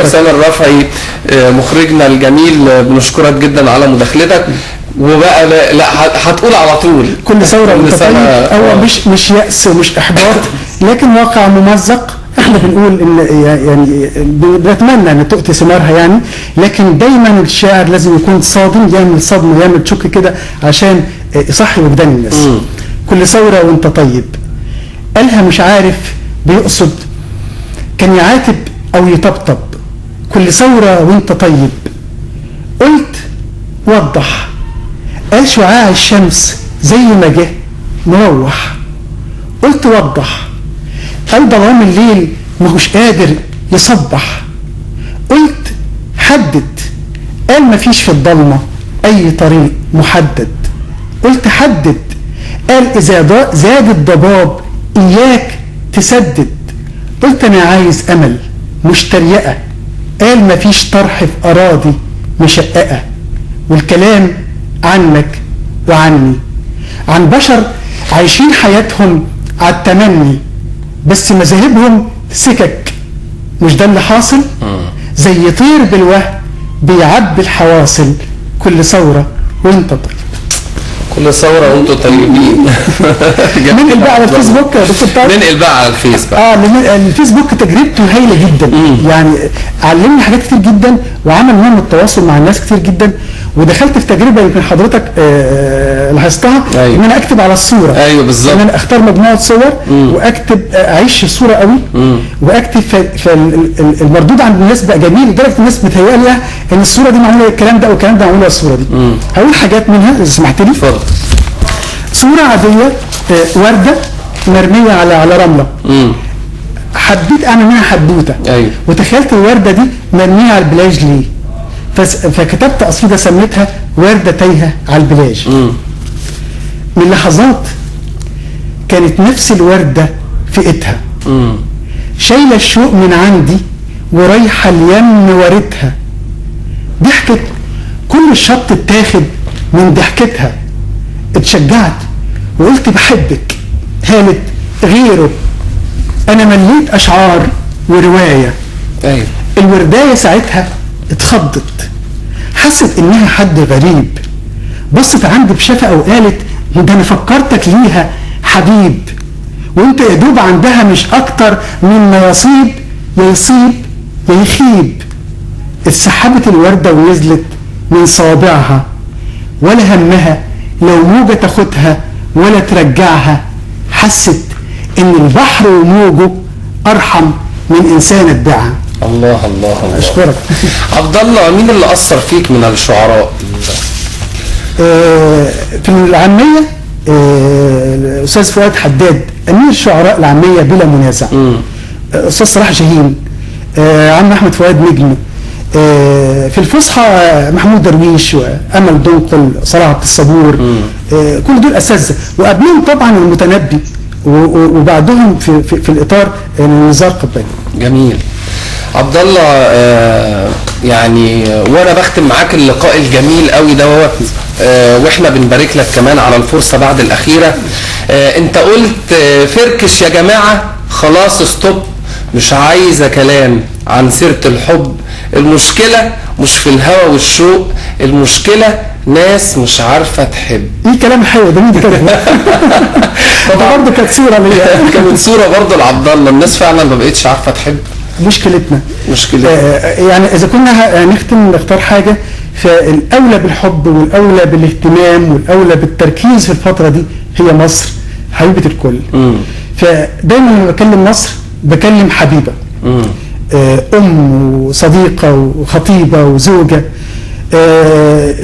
أسامة الرفعي مخرجنا الجميل، بنشكرك جدا على مداخلتك. وبقى لا هتقول على طول كل ثوره وانت طيب. هو مش يأس ومش احباط، لكن واقع ممزق. احنا بنقول ان يعني بنتمنى ان تؤتي ثمارها يعني، لكن دايما الشاعر لازم يكون صادم، يعمل صدمه، يعمل تشك كده عشان يصحي وجدان الناس. كل ثوره وانت طيب، قالها مش عارف بيقصد، كان يعاتب او يطبطب. كل ثوره وانت طيب، قلت وضح. قال شعاع الشمس زي ما جه مروح، قلت وضح. قال ظلام الليل ماهوش قادر يصبح، قلت حدد. قال مفيش في الضلمة أي طريق محدد، قلت حدد. قال إذا زاد الضباب إياك تسدد، قلت أنا عايز أمل مش تريقة. قال مفيش طرح في أراضي مشققة، والكلام عنك وعني، عن بشر عايشين حياتهم على التمني، بس مذاهبهم سكك. مش ده اللي حاصل؟ زي طير بالوهم بيعبي الحواصل. كل ثورة وانت طيب. كل ثورة وانتم طيبين. ننقل بقى على الفيسبوك يا دكتور طارق. ننقل بقى على الفيسبوك. الفيسبوك تجربته هايلة جدا. يعني علمني حاجات كتير جدا، وعمل نوع من التواصل مع الناس كتير جدا. ودخلت في تجربه يمكن حضرتك لاحظتها. أيوة. ان انا اكتب على الصوره. ايوه بالظبط. ان انا اختار مجموعه صور واكتب، اعيش الصوره قوي واكتب. فالمردود عند الناس بقى جميل لدرجه الناس بتهيألي ان الصوره دي معموله الكلام ده والكلام ده معموله الصوره دي. هقول حاجات منها اذا سمحت لي. اتفضل. صوره عاديه، ورده مرميه على رمله. حبيت اعمل منها حدوته. ايوه. وتخيلت الورده دي مرميه على البلاج ليه؟ فكتبت قصيده سميتها ورده تايهه على البلاج. من لحظات كانت نفس الورده في ايدها، شايله الشوق من عندي ورايحه اليم وردها. ضحكت كل الشط اتاخد من ضحكتها. اتشجعت وقلت بحبك. قالت غيره انا مليت اشعار وروايه. ايوه. الوردايه ساعتها اتخضت، حست انها حد غريب. بصت عندي بشفقه وقالت ده انا فكرتك ليها حبيب، وانت يا دوب عندها مش اكتر من ما يصيب يا يخيب. اتسحبت الورده ونزلت من صوابعها، ولا همها لو موجه تاخدها ولا ترجعها. حست ان البحر وموجه ارحم من انسان ادعى. الله الله الله. اشكرك. عبد الله، مين اللي اثر فيك من الشعراء؟ في العاميه الاستاذ فؤاد حداد امير الشعراء العاميه بلا منازع. استاذ صلاح جاهين، عم احمد فؤاد نجم. في الفصحى محمود درويش وامل دنقل، صلاح عبد الصبور. كل دول اساتذه، وقبلهم طبعا المتنبي، وبعدهم في الاطار نزار قباني. جميل. عبد الله، يعني وانا بختم معاك اللقاء الجميل قوي ده، واحنا بنبارك لك كمان على الفرصه بعد الاخيره. انت قلت فركش يا جماعه، خلاص ستوب، مش عايزه كلام عن سيره الحب. المشكله مش في الهوى والشوق، المشكله ناس مش عارفه تحب. ايه كلام حلو ده، مين ده كده؟ طبعا برضه كانت صوره ليا. كانت صوره برضه لعبد الله. الناس فعلا ما بقتش عارفه تحب. مشكلتنا يعني اذا كنا هنختم نختار حاجه، فالاولى بالحب والاولى بالاهتمام والاولى بالتركيز في الفتره دي هي مصر حبيبه الكل. فدايما لما بكلم مصر بكلم حبيبه، ام وصديقه وخطيبه وزوجه.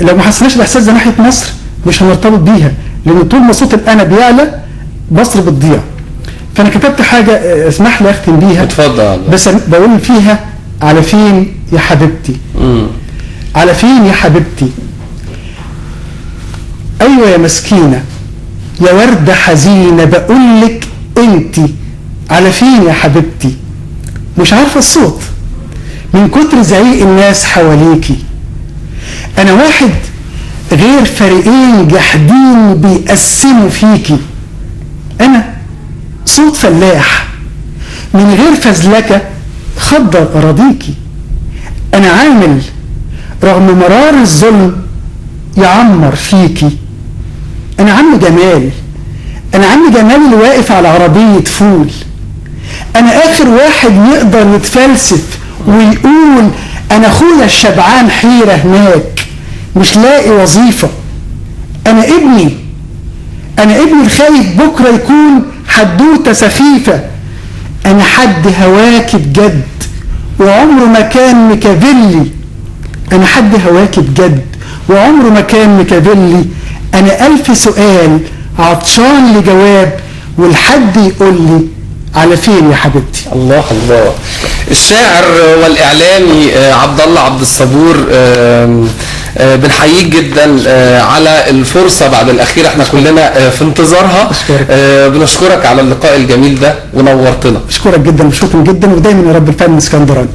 لو ما حسناش الاحساس ده ناحيه مصر مش هنرتبط بيها، لان طول ما صوت الانا بيعلى مصر بتضيع. فانا كتبت حاجه اسمح لي اختم بيها. اتفضل. بس بقول فيها على فين يا حبيبتي. على فين يا حبيبتي، ايوه يا مسكينه يا ورده حزينه، بقول لك انتي على فين يا حبيبتي. مش عارفه الصوت من كتر زعيق الناس حواليكي. انا واحد غير فريقين جاحدين بيقسموا فيكي. انا صوت فلاح من غير فزلكه خضر اراضيكي. انا عامل رغم مرار الظلم يعمر فيكي. انا عم جمال، انا عم جمال اللي واقف على عربية فول. انا اخر واحد يقدر يتفلسف ويقول انا اخويا الشبعان حيرة هناك مش لاقي وظيفة. انا ابني الخايف بكرة يكون حدوتة سخيفة. انا حد هواكي بجد وعمره ما كان ميكافيلي. انا حد هواكي بجد وعمره ما كان ميكافيلي. انا 1000 سؤال عطشان لجواب والحد يقول لي على فين يا حبيبتي. الله الله. الشاعر والاعلامي عبد الله عبد الصبور، بنحييك جدا على الفرصه بعد الاخيره، احنا كلنا في انتظارها. بنشكرك على اللقاء الجميل ده ونورتنا. اشكرك جدا وشكرا جدا، ودايما يا رب الفن اسكندراني.